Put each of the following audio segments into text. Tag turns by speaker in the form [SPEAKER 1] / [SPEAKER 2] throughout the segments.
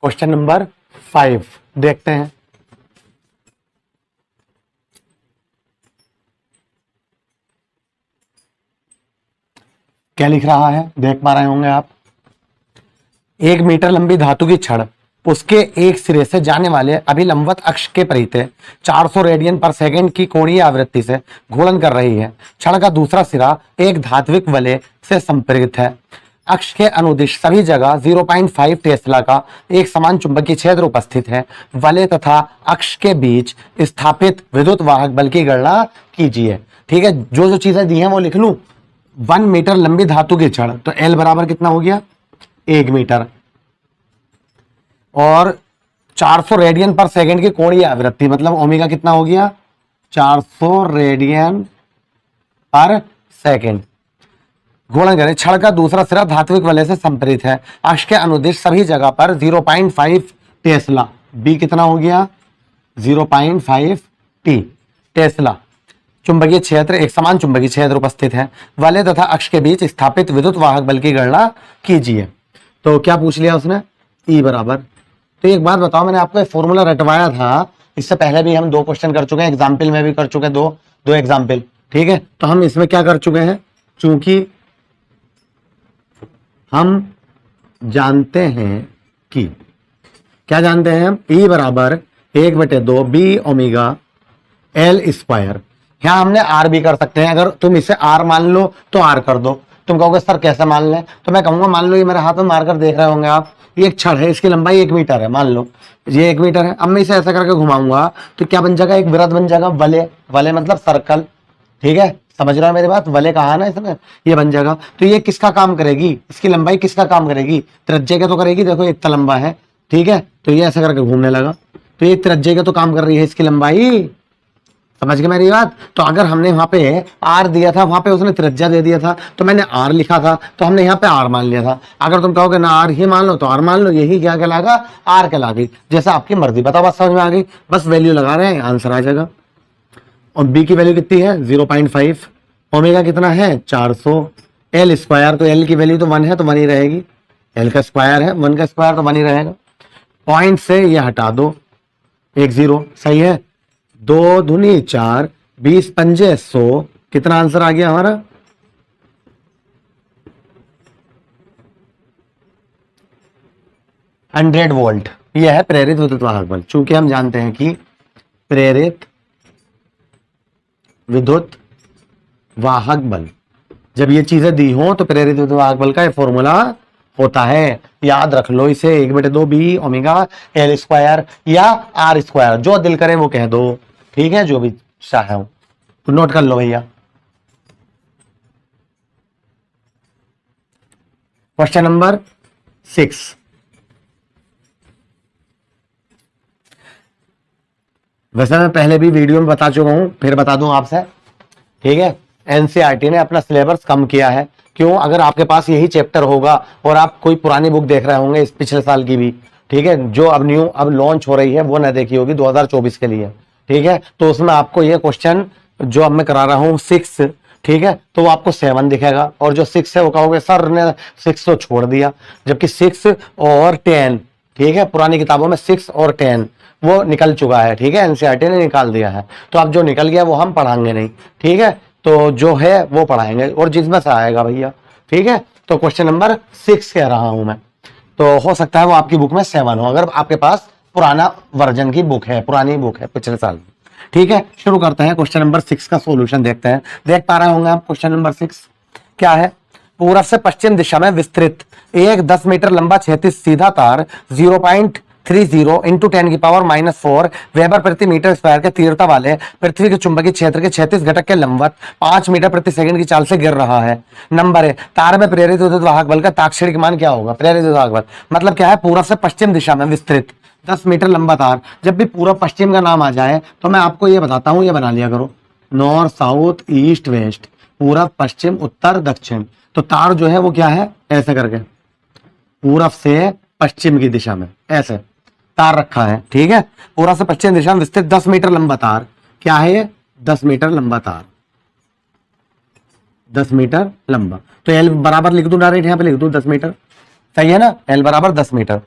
[SPEAKER 1] Question number 5 देखते हैं। क्या लिख रहा है, देख पा रहे होंगे आप। 1 मीटर लंबी धातु की छड़ उसके एक सिरे से जाने वाले अभिलंबवत अक्ष के परिधि 400 रेडियन पर सेकंड की कोणीय आवृत्ति से घूर्णन कर रही है। छड़ का दूसरा सिरा एक धात्विक वलय से संपृक्त है। अक्ष के अनुदिश सभी जगह 0.5 टेस्ला का एक समान चुंबकीय क्षेत्र उपस्थित है। वलय तथा अक्ष के बीच स्थापित विद्युत वाहक बल की गणना कीजिए। ठीक है, जो जो चीजें दी हैं वो लिख लूं। 1 मीटर लंबी धातु की छड़, तो एल बराबर कितना हो गया, 1 मीटर, और 400 रेडियन पर सेकंड की कोणीय आवृत्ति, मतलब ओमेगा कितना हो गया, 400 रेडियन पर सेकंड। घूर्णन करें, छड़ का दूसरा सिरा धात्विक वलय से संपृक्त है। अक्ष के अनुदिश सभी जगह पर 0.5 टेस्ला, बी कितना हो गया, 0.5 टी टेस्ला चुंबकीय क्षेत्र, एक समान चुंबकीय क्षेत्र उपस्थित है। वलय तथा अक्ष के बीच स्थापित विद्युत वाहक बल की गणना कीजिए। तो क्या पूछ लिया उसने, ई बराबर। तो एक बात बताओ, मैंने आपको एक फॉर्मूला रटवाया था, इससे पहले भी हम 2 क्वेश्चन कर चुके हैं, एग्जाम्पल में भी कर चुके हैं, दो एग्जाम्पल। ठीक है, तो हम इसमें क्या कर चुके हैं, चूंकि हम जानते हैं कि, क्या जानते हैं हम, ई बराबर 1/2 बी ओमेगा एल स्क्वायर। यहां हमने आर भी कर सकते हैं, अगर तुम इसे आर मान लो तो आर कर दो। तुम कहोगे सर कैसे मान लें, तो मैं कहूंगा मान लो ये मेरे हाथ में मारकर देख रहे होंगे आप, ये एक छड़ है, इसकी लंबाई 1 मीटर है, मान लो ये 1 मीटर है। अब मैं इसे ऐसा करके घुमाऊंगा तो क्या बन जाएगा, एक वृत्त बन जाएगा, वलय, वलय मतलब सर्कल। ठीक है, समझ रहा है मेरी बात, वलय कहा ना इसमें, ये बन जाएगा। तो ये किसका काम करेगी, इसकी लंबाई किसका काम करेगी, त्रिज्या का तो करेगी, देखो इतना लंबा है। ठीक है, तो ये ऐसा करके घूमने लगा, तो ये त्रिज्या का तो काम कर रही है, इसकी लंबाई, समझ गए मेरी बात। तो अगर हमने वहां पे आर दिया था, वहां पे उसने त्रिज्या दे दिया था, तो मैंने आर लिखा था, तो हमने यहाँ पे आर मान लिया था। अगर तुम कहोगे ना आर ही मान लो तो आर मान लो, यही क्या कहलाएगा, आर कहलाएगी, जैसा आपकी मर्जी। बताओ बात समझ में आ गई, बस वैल्यू लगा रहे हैं, आंसर आ जाएगा। और बी की वैल्यू कितनी है, 0.5, ओमेगा कितना है, 400, एल स्क्वायर, तो एल की वैल्यू तो 1 है, तो 1 ही रहेगी, एल का स्क्वायर है, 1 का स्क्वायर तो 1 ही रहेगा। पॉइंट से ये हटा दो, 1 0, सही है। 2 दूनी 4, 20 पंजे 100, कितना आंसर आ गया हमारा, 100 वोल्ट। यह है प्रेरित विद्युत वाहक बल। चूंकि हम जानते हैं कि प्रेरित विद्युत वाहक बल, जब ये चीजें दी हो तो प्रेरित विद्युत वाहक बल का ये फॉर्मूला होता है, याद रख लो इसे, 1/2 बी ओमेगा एल स्क्वायर या आर स्क्वायर, जो दिल करे वो कह दो। ठीक है, जो भी चाहे हो तो नोट कर लो भैया। क्वेश्चन नंबर 6, वैसे मैं पहले भी वीडियो में बता चुका हूं, फिर बता दूं आपसे। ठीक है, एनसीईआरटी ने अपना सिलेबस कम किया है। क्यों, अगर आपके पास यही चैप्टर होगा और आप कोई पुरानी बुक देख रहे होंगे इस पिछले साल की भी, ठीक है, जो अब न्यू अब लॉन्च हो रही है वो ना देखी होगी 2024 के लिए, ठीक है, तो उसमें आपको ये क्वेश्चन जो अब मैं करा रहा हूं 6, ठीक है, तो वो आपको 7 दिखेगा, और जो 6 है वो कहोगे सर ने 6 तो छोड़ दिया, जबकि 6 और 10, ठीक है, पुरानी किताबों में 6 और 10 वो निकल चुका है। ठीक है, एनसीईआरटी ने निकाल दिया है, तो अब जो निकल गया वो हम पढ़ाएंगे नहीं। ठीक है, तो जो है वो पढ़ाएंगे और जिसमें से आएगा भैया। ठीक है, तो क्वेश्चन नंबर 6 कह रहा हूं मैं, तो हो सकता है वो आपकी बुक में 7 हो, अगर आपके पास पुराना वर्जन की बुक है, पुरानी बुक है पिछले साल की। ठीक है, शुरू करते हैं, क्वेश्चन नंबर 6 का सॉल्यूशन देखते हैं। देख पा रहे होंगे आप क्वेश्चन नंबर 6 क्या है। पूर्व से पश्चिम दिशा में विस्तृत एक 10 मीटर लंबा क्षैतिज सीधा तार 0.30 इंटू 10⁻⁴ वेबर प्रति मीटर स्क्वायर के तीव्रता वाले पृथ्वी के चुंबकीय क्षेत्र के क्षैतिज घटक के लंबवत 5 मीटर प्रति सेकंड की चाल से गिर रहा है। नंबर है, तार में प्रेरित विद्युत वाहक बल का ताक्षणिक मान क्या होगा। प्रेरित विद्युत वाहक बल मतलब क्या है, पूर्व से पश्चिम दिशा में विस्तृत 10 मीटर लंबा तार। जब भी पूर्व पश्चिम का नाम आ जाए तो मैं आपको ये बताता हूं, ये बना लिया करो, नॉर्थ साउथ ईस्ट वेस्ट, पूरब पश्चिम उत्तर दक्षिण। तो तार जो है वो क्या है, ऐसे करके पूरब से पश्चिम की दिशा में ऐसे तार रखा है। ठीक है, पूरब से पश्चिम दिशा में विस्तृत 10 मीटर लंबा तार। क्या है ये, 10 मीटर लंबा तार, 10 मीटर लंबा। तो एल बराबर लिख दूं, डायरेक्ट यहां पे लिख दूं 10 मीटर, सही है ना, एल बराबर 10 मीटर।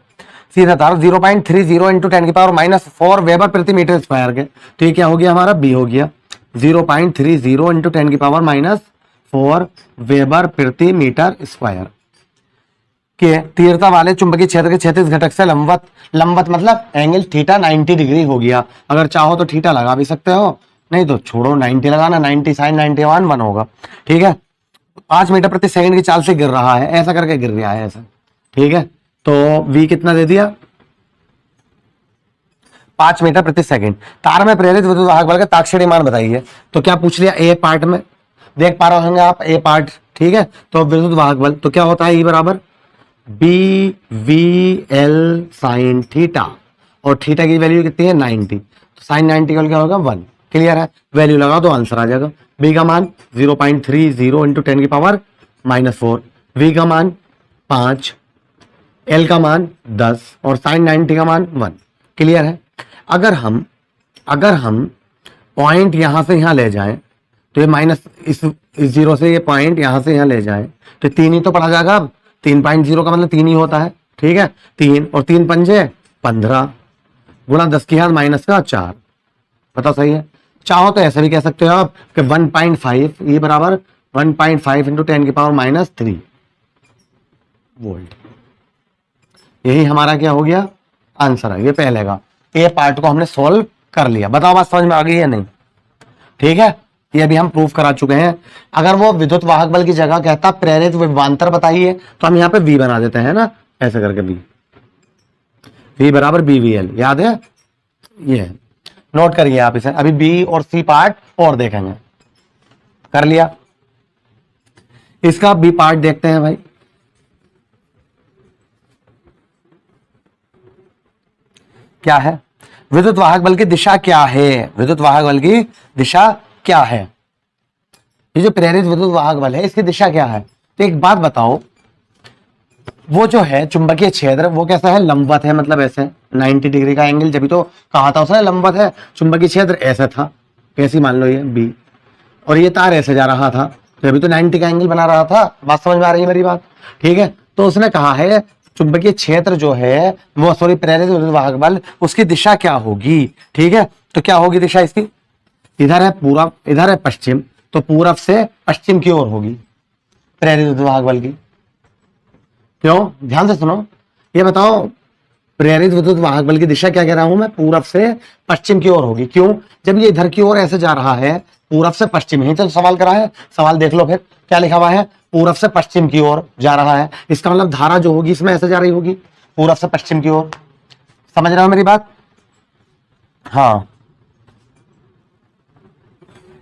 [SPEAKER 1] सीधा तार 0.30 इंटू 10⁻⁻⁴ वेबर प्रति मीटर स्क्वायर के, तो ये क्या हो गया हमारा बी हो गया 0.30 इंटू 10⁻⁻⁴ वेबर प्रति मीटर स्क्वायर के तीव्रता वाले चुंबकीय क्षेत्र के क्षैतिज घटक से लंबवत, लंबवत मतलब एंगल थीटा 90 डिग्री हो गया। अगर चाहो तो थीटा लगा भी सकते हो, नहीं तो छोड़ो 90 लगाना, 90 sin 91 1 होगा। ठीक है, 5 मीटर प्रति सेकंड की चाल से गिर रहा है, ऐसा करके गिर रहा है ऐसा। ठीक है, तो v कितना दे दिया 5 मीटर प्रति सेकंड। तार में प्रेरित विद्युत वाहक बल का ताक्षणिक मान बताइए, तो क्या पूछ लिया ए पार्ट में, देख पा रहे होंगे आप ए पार्ट। ठीक है, तो विद्युत वाहक बल तो क्या होता है ई बराबर B V L sine theta, और थीटा की वैल्यू कितनी है 90, तो साइन 90 का क्या होगा 1। क्लियर है, वैल्यू लगा तो आंसर आ जाएगा। बी का मान 0.30 इंटू 10⁻⁻⁴, वी का मान 5, एल का मान 10 और साइन 90 का मान 1। क्लियर है, अगर हम पॉइंट यहां से यहां ले जाएं तो ये माइनस इस जीरो से ये पॉइंट यहां से यहां ले जाएं तो 3 ही तो पढ़ा जाएगा। अब 3.0 का मतलब 3 ही होता है। ठीक है, 3 और 3 पंजे 15 गुणा 10 की घात माइनस का 4, पता सही है। चाहो तो ऐसे भी कह सकते हो आप कि 1.5 ये बराबर 1.5 इंटू 10⁻³ वोल्ट। यही हमारा क्या हो गया आंसर है, ये पहले का ए पार्ट को हमने सोल्व कर लिया। बताओ बात समझ में आ गई है नहीं? ठीक है, ये भी हम प्रूफ करा चुके हैं। अगर वो विद्युत वाहक बल की जगह कहता प्रेरित विभवांतर बताइए तो हम यहाँ पे v बना देते हैं ना, ऐसे करके v बराबर BVL, याद है ये, नोट करिए आप इसे। अभी बी और सी पार्ट और देखेंगे, कर लिया। इसका बी पार्ट देखते हैं भाई। क्या है, विद्युत वाहक बल की दिशा क्या है, विद्युत वाहक बल की दिशा क्या है, ये जो प्रेरित विद्युत वाहक बल है इसकी दिशा क्या है। तो एक बात बताओ, वो जो है चुंबकीय क्षेत्र वो कैसा है, लंबवत है, मतलब ऐसे 90 डिग्री का एंगल, जब तो कहा था उसने लंबवत है। चुंबकीय क्षेत्र ऐसा था, कैसी मान लो ये बी, और ये तार ऐसे जा रहा था, जब तो 90 का एंगल बना रहा था। बात समझ में आ रही है मेरी बात? ठीक है, तो उसने कहा है चुंबकीय क्षेत्र जो है वो सॉरी प्रेरित विद्युत वाहक बल उसकी दिशा क्या होगी। ठीक है, तो क्या होगी दिशा इसकी, इधर है पूरब, इधर है पश्चिम, तो पूरब से पश्चिम की ओर होगी प्रेरित विद्युत वाहक बल की। क्यों, ध्यान से सुनो, ये बताओ प्रेरित विद्युत वाहक बल की दिशा क्या कह रहा हूं मैं, पूरब से पश्चिम की ओर होगी। क्यों, जब ये इधर की ओर ऐसे जा रहा है पूरब से पश्चिम, ही तो सवाल करा है, सवाल देख लो फिर क्या लिखा हुआ है, पूरब से पश्चिम की ओर जा रहा है, इसका मतलब धारा जो होगी इसमें ऐसे जा रही होगी पूरब से पश्चिम की ओर। समझ रहे हो मेरी बात? हाँ,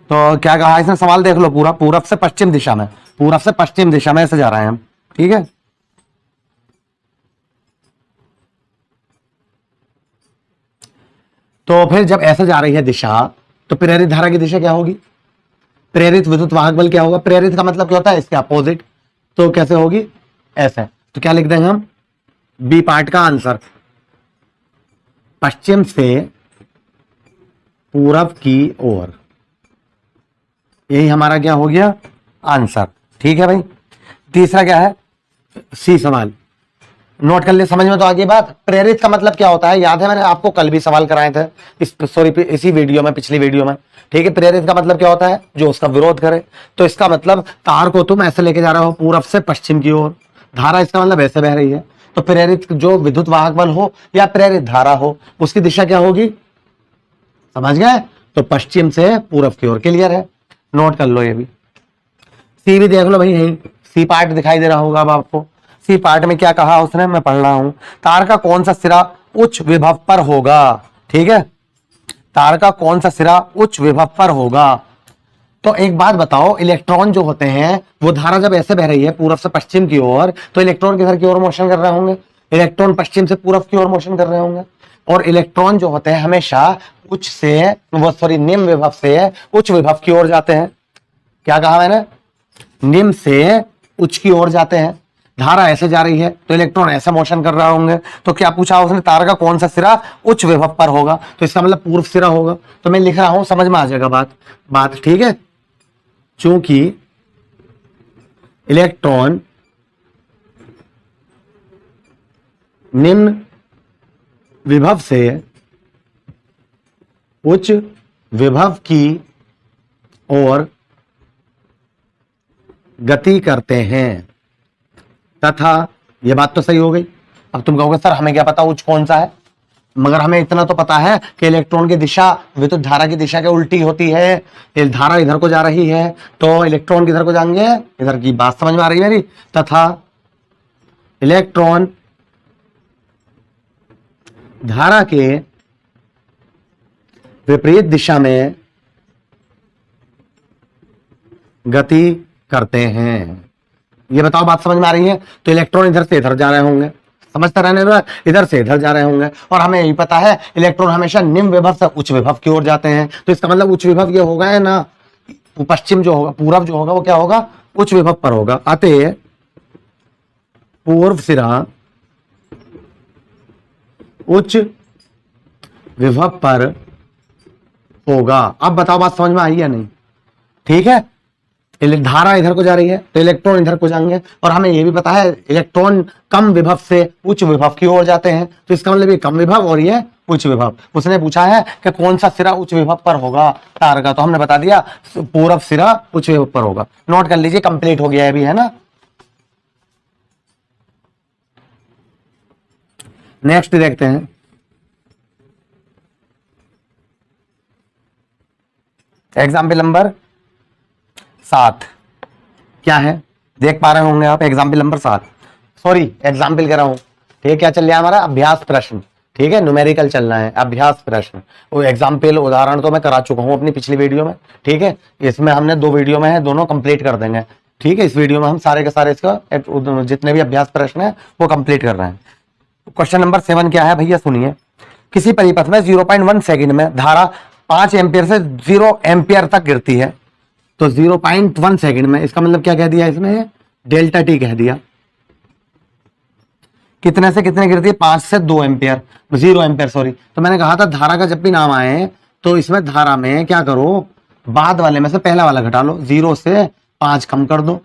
[SPEAKER 1] तो क्या कहा इसने, सवाल देख लो, पूरा पूरब से पश्चिम दिशा में, पूरब से पश्चिम दिशा में ऐसे जा रहे हैं हम। ठीक है, तो फिर जब ऐसे जा रही है दिशा तो प्रेरित धारा की दिशा क्या होगी, प्रेरित विद्युत वाहक बल क्या होगा, प्रेरित का मतलब क्या होता है इसके अपोजिट, तो कैसे होगी ऐसे। तो क्या लिख देंगे हम, बी पार्ट का आंसर पश्चिम से पूरब की ओर, यही हमारा क्या हो गया आंसर। ठीक है भाई, तीसरा क्या है, सी सवाल नोट कर ले, समझ में तो आ गई बात। प्रेरित का मतलब क्या होता है, याद है मैंने आपको कल भी सवाल कराए थे इसी वीडियो में, पिछली वीडियो में। ठीक है, प्रेरित का मतलब क्या होता है, जो उसका विरोध करे। तो इसका मतलब तार को तुम ऐसे लेके जा रहे हो पूरब से पश्चिम की ओर, धारा इसका मतलब ऐसे बह रही है, तो प्रेरित जो विद्युत वाहक बल हो या प्रेरित धारा हो उसकी दिशा क्या होगी, समझ गए, तो पश्चिम से पूरब की ओर। क्लियर है, नोट कर लो ये भी। सी भी देख लो भाई, यही सी पार्ट दिखाई दे रहा होगा अब आपको। सी पार्ट में क्या कहा उसने, मैं पढ़ रहा हूं, तार का कौन सा सिरा उच्च विभव पर होगा। ठीक है, तार का कौन सा सिरा उच्च विभव पर होगा। तो एक बात बताओ, इलेक्ट्रॉन जो होते हैं वो धारा जब ऐसे बह रही है पूरब से पश्चिम की ओर, तो इलेक्ट्रॉन किधर की ओर मोशन कर रहे होंगे, इलेक्ट्रॉन पश्चिम से पूरब की ओर मोशन कर रहे होंगे। और इलेक्ट्रॉन जो होते हैं हमेशा उच्च से वो सॉरी निम्न विभव से उच्च विभव की ओर जाते हैं। क्या कहा मैंने, निम्न से उच्च की ओर जाते हैं। धारा ऐसे जा रही है तो इलेक्ट्रॉन ऐसा मोशन कर रहा होंगे। तो क्या पूछा उसने, तार का कौन सा सिरा उच्च विभव पर होगा, तो इसका मतलब पूर्व सिरा होगा। तो मैं लिख रहा हूं, समझ में आ जाएगा बात। ठीक है, चूंकि इलेक्ट्रॉन निम्न विभव से उच्च विभव की ओर गति करते हैं तथा, यह बात तो सही हो गई। अब तुम कहोगे सर हमें क्या पता उच्च कौन सा है, मगर हमें इतना तो पता है कि इलेक्ट्रॉन की दिशा विद्युत धारा की दिशा के उल्टी होती है। धारा इधर को जा रही है तो इलेक्ट्रॉन किधर को जाएंगे, इधर की बात समझ में आ रही है मेरी। तथा इलेक्ट्रॉन धारा के विपरीत दिशा में गति करते हैं। ये बताओ बात समझ में आ रही है। तो इलेक्ट्रॉन इधर से इधर जा रहे होंगे, समझते रहने दो, इधर से इधर जा रहे होंगे, और हमें यही पता है इलेक्ट्रॉन हमेशा निम्न विभव से उच्च विभव की ओर जाते हैं। तो इसका मतलब उच्च विभव ये होगा है ना, पश्चिम जो होगा, पूरब जो होगा वो क्या होगा, उच्च विभव पर होगा। अतः पूर्व सिरा उच्च विभव पर होगा। अब बताओ बात समझ में आई या नहीं। ठीक है, धारा इधर को जा रही है तो इलेक्ट्रॉन इधर को जाएंगे, और हमें यह भी पता है इलेक्ट्रॉन कम विभव से उच्च विभव की ओर जाते हैं। तो इसका मतलब ये कम विभव और ये उच्च विभव। उसने पूछा है कि कौन सा सिरा उच्च विभव पर होगा तार का, तो हमने बता दिया पूरब सिरा उच्च विभव पर होगा। नोट कर लीजिए, कंप्लीट हो गया है अभी, है ना। नेक्स्ट देखते हैं, एग्जाम्पल नंबर 7 क्या है, देख पा रहे होंगे आप। एग्जाम्पल नंबर 7, सॉरी एग्जाम्पल कह रहा हूं। ठीक, क्या चल रहा है हमारा, अभ्यास प्रश्न। ठीक है, न्यूमेरिकल चलना है, अभ्यास प्रश्न। वो एग्जाम्पल उदाहरण तो मैं करा चुका हूं अपनी पिछली वीडियो में। ठीक है, इसमें हमने 2 वीडियो में है, दोनों कंप्लीट कर देंगे। ठीक है, इस वीडियो में हम सारे के सारे इसका जितने भी अभ्यास प्रश्न है वो कंप्लीट कर रहे हैं। क्वेश्चन नंबर 7 क्या है भैया, सुनिए। किसी परिपथ में 0.1 सेकंड में धारा 5 एम्पियर से 0 एम्पियर तक गिरती है। तो 0.1 सेकंड में, इसका मतलब क्या कह दिया इसमें, डेल्टा टी कह दिया। कितने से कितने गिरती है, 5 से 2 एम्पियर, 0 एम्पियर सॉरी। तो मैंने कहा था धारा का जब भी नाम आए तो इसमें धारा में क्या करो, बाद वाले में से पहला वाला घटा लो, 0 से 5 कम कर दो,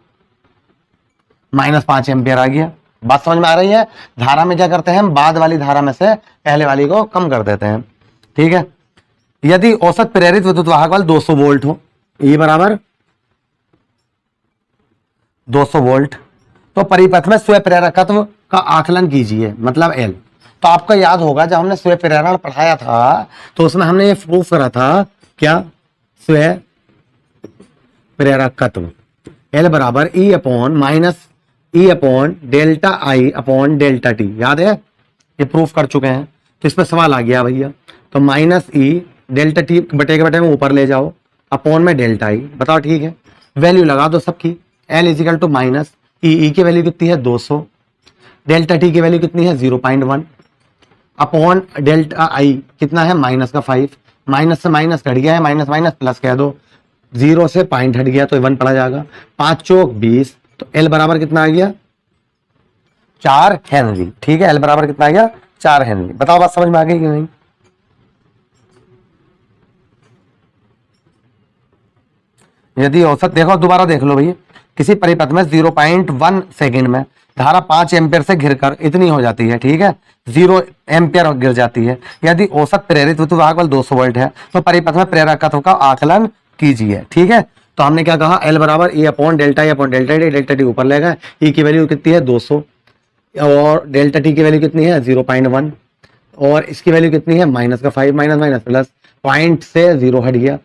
[SPEAKER 1] -5 एम्पियर आ गया। बात समझ में आ रही है। धारा में क्या करते हैं हम, बाद वाली धारा में से पहले वाली को कम कर देते हैं। ठीक है, यदि औसत प्रेरित विद्युत वाहक बल 200 वोल्ट हो, E बराबर 200 वोल्ट, तो परिपथ में स्वयं प्रेरकत्व का आकलन कीजिए, मतलब L। तो आपको याद होगा जब हमने स्वयं प्रेरण पढ़ाया था तो उसमें हमने ये प्रूफ करा था, क्या, स्वयं प्रेरकत्व L बराबर E upon delta I upon delta T. याद है, ये प्रूफ कर चुके हैं। तो इस पर सवाल आ गया भैया, तो -E डेल्टा टी बटे के बटे में ऊपर ले जाओ, अपॉन में डेल्टा I। बताओ ठीक है, वैल्यू लगा दो सबकी। L इजिकल टू माइनस ई की वैल्यू कितनी है 200, डेल्टा टी की वैल्यू कितनी है 0.1, अपॉन डेल्टा I कितना है -5। माइनस से माइनस घट गया है, माइनस माइनस प्लस कह दो, 0 से पॉइंट हट गया तो 1 पड़ा जाएगा। 5 चौक 20, तो L बराबर कितना आ गया, 4 हेनरी। ठीक है, L बराबर कितना आ गया, 4 हेनरी। बताओ बात समझ में आ गई कि नहीं। यदि औसत, देखो दोबारा देख लो भैया, किसी परिपथ में 0.1 सेकंड में धारा 5 एम्पियर से घिरकर इतनी हो जाती है। ठीक है, 0 एम्पियर गिर जाती है। यदि औसत प्रेरित विद्युत वाहक बल 200 वोल्ट है तो परिपथ में प्रेरकत्व का आकलन कीजिए। ठीक है, तो हमने क्या कहा, L बराबर E upon delta I upon delta T. Delta T ऊपर ले गए, E की वैल्यू कितनी है 200, और डेल्टा टी की वैल्यू कितनी है 0.1, और इसकी वैल्यू कितनी है -5, माइनस माइनस प्लस, पॉइंट से 0 हट गया।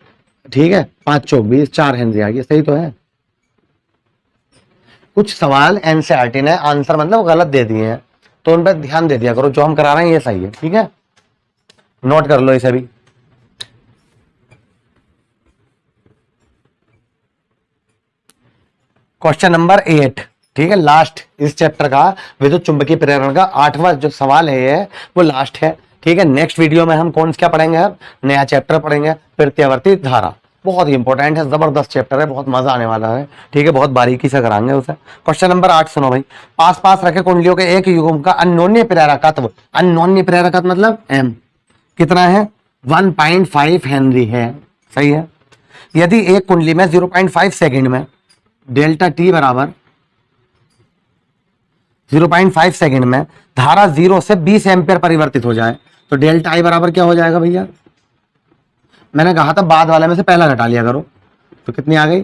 [SPEAKER 1] ठीक है, 5 चौक 20, 4 हेनरी आ गया। सही तो है। कुछ सवाल एनसीईआरटी ने आंसर मतलब गलत दे दिए हैं, तो उन पर ध्यान दे दिया करो। जो हम करा रहे हैं ये सही है। ठीक है, नोट कर लो इसे भी। क्वेश्चन नंबर 8, ठीक है, लास्ट इस चैप्टर का विद्युत चुंबकीय प्रेरण का 8वां जो सवाल है ये वो लास्ट है। ठीक है, नेक्स्ट वीडियो में हम कौन क्या पढ़ेंगे, अब नया चैप्टर पढ़ेंगे, प्रत्यावर्ती धारा। बहुत ही इंपॉर्टेंट है, जबरदस्त चैप्टर है, बहुत मजा आने वाला है। ठीक है, बहुत बारीकी से कराएंगे उसे। क्वेश्चन नंबर 8 सुनो भाई। पास पास रखे कुंडलियों के एक युग्म का अन्योन्य प्रेरकत्व, अन्योन्य प्रेरकत्व मतलब M कितना है, 1.5 हेनरी है। सही है। यदि एक कुंडली में 0.5 सेकंड में डेल्टा टी बराबर 0.5 सेकंड में धारा 0 से 20 एम्पियर परिवर्तित हो जाए तो डेल्टा आई बराबर क्या हो जाएगा भैया, मैंने कहा था बाद वाले में से पहला घटा लिया करो, तो कितनी आ गई।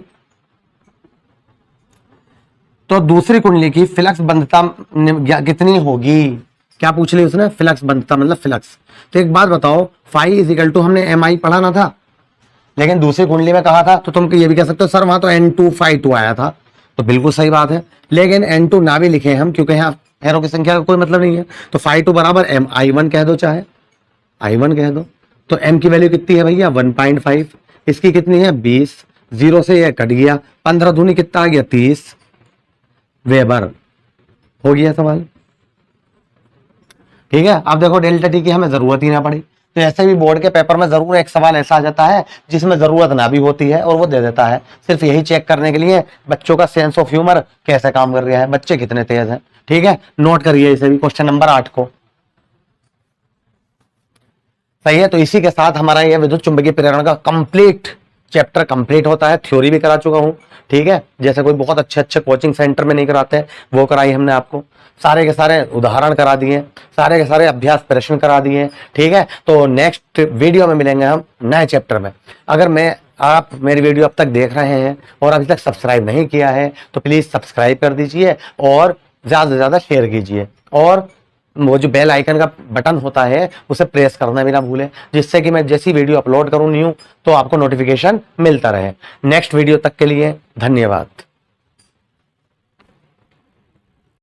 [SPEAKER 1] तो दूसरी कुंडली की फ्लक्स बंधता कितनी होगी, क्या पूछ ली उसने, फ्लक्स बंधता मतलब फ्लक्स। तो एक बात बताओ, फाई इज इक्वल टू हमने एम आई पढ़ा ना था, लेकिन दूसरी कुंडली में कहा था, तो तुम ये भी कह सकते हो सर वहां तो N2 φ2 आया था, तो बिल्कुल सही बात है, लेकिन N2 ना भी लिखे हम क्योंकि यहाँ एरो की संख्या का कोई मतलब नहीं है, तो φ2 बराबर एम I1 कह दो, चाहे I1 कह दो। तो m की वैल्यू कितनी है भैया 1.5, इसकी कितनी है 20, 0 से ये कट गया, 15 दूनी कितना आ गया 30 वेबर, हो गया सवाल। ठीक है, अब देखो डेल्टा टी की हमें जरूरत ही ना पड़ी, तो ऐसे भी बोर्ड के पेपर में जरूर एक सवाल ऐसा आ जाता है जिसमें जरूरत ना भी होती है और वो दे देता है, सिर्फ यही चेक करने के लिए बच्चों का सेंस ऑफ ह्यूमर कैसे काम कर रहा है, बच्चे कितने तेज हैं। ठीक है, नोट करिए इसे भी, क्वेश्चन नंबर 8 को। सही है, तो इसी के साथ हमारा यह विद्युत चुंबकीय प्रेरण का कंप्लीट चैप्टर कंप्लीट होता है। थ्योरी भी करा चुका हूं, ठीक है, जैसे कोई बहुत अच्छे कोचिंग सेंटर में नहीं कराते वो कराई हमने आपको, सारे के सारे उदाहरण करा दिए, सारे के सारे अभ्यास प्रश्न करा दिए। ठीक है, तो नेक्स्ट वीडियो में मिलेंगे हम नए चैप्टर में। अगर आप मेरी वीडियो अब तक देख रहे हैं और अभी तक सब्सक्राइब नहीं किया है तो प्लीज सब्सक्राइब कर दीजिए और ज्यादा से ज्यादा शेयर कीजिए, और वो जो बेल आइकन का बटन होता है उसे प्रेस करना भी ना भूलें, जिससे कि मैं जैसी वीडियो अपलोड करूं न्यू तो आपको नोटिफिकेशन मिलता रहे। नेक्स्ट वीडियो तक के लिए धन्यवाद।